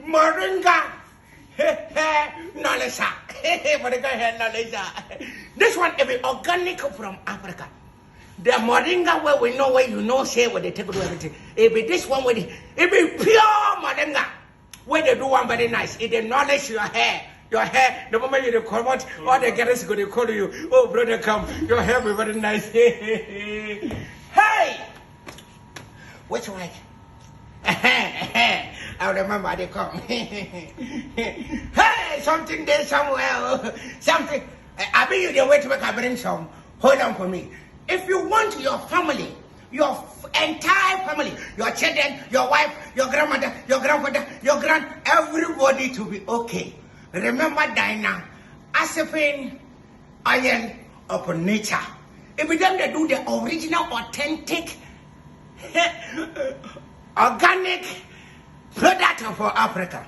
Moringa, nourisher, Moringa, nourisher. This one is organic from Africa. The Moringa where we know where you know say where they take do everything. It be this one where it be pure Moringa. Where they do one very nice. It they nourish your hair. Your hair, the moment you come out, all the girls go to call you. Oh brother, come. Your hair be very nice. Hey, which one? I remember they come. Hey, something there somewhere. Something. I be you the way to make I bring some. Hold on for me. If you want your family, your entire family, your children, your wife, your grandmother, your grandfather, your everybody to be okay. Remember Dainaaspi Oil of Nature. If we them they do the original, authentic, organic product for Africa.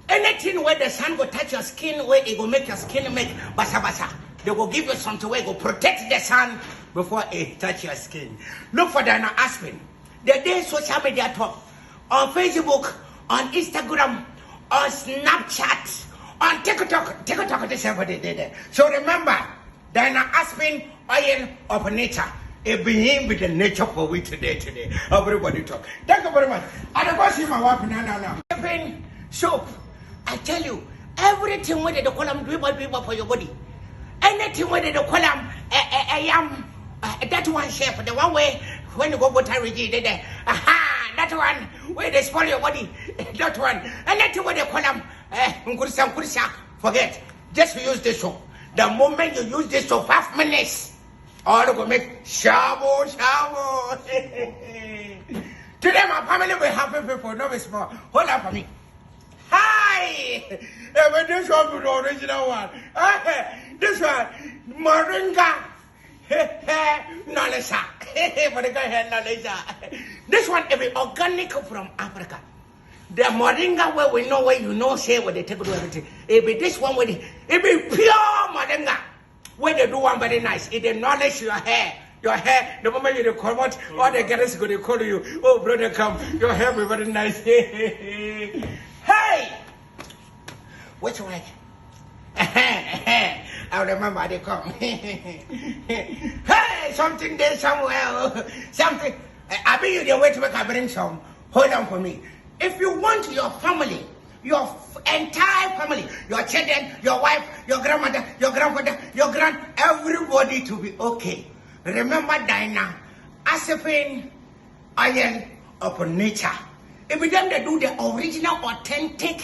Anything where the sun will touch your skin, where it will make your skin make basa basa. They will give you something where it will protect the sun before it touch your skin. Look for Dainaaspi. The day social media talk on Facebook, on Instagram, on Snapchat, on TikTok this everybody did it. So remember, Dainaaspi Oil of Nature. It begin with the nature for we today. Everybody talk. Thank you very much. I don't go see my wife now. Soap. I tell you, everything where they call them people for your body. Anything where they call them that one chef, the one way when you go to Tarigi, that one where they spoil your body. That one. Anything where they call them forget. Just use this soap. The moment you use this soap, 5 minutes, all you go make shabu. Today my family will happy people, no be small. Hold on for me. Hi! But this one is the original one. This one, Moringa, nourisher. This one is organic from Africa. The Moringa where we know where you know say where they take do everything. It be this one where it be pure Moringa. Where they do one very nice. It they nourish your hair. Your hair, the moment you come out, all the girls go to call you. Oh brother, come. Your hair be very nice. Hey! Which one? I remember they come. Hey, something there somewhere. Something. I be you the way to make I bring some. Hold on for me. If you want your family, your entire family, your children, your wife, your grandmother, your grandfather, your everybody to be okay. Remember Dainaaspi Oil of Nature. If we them they do the original, authentic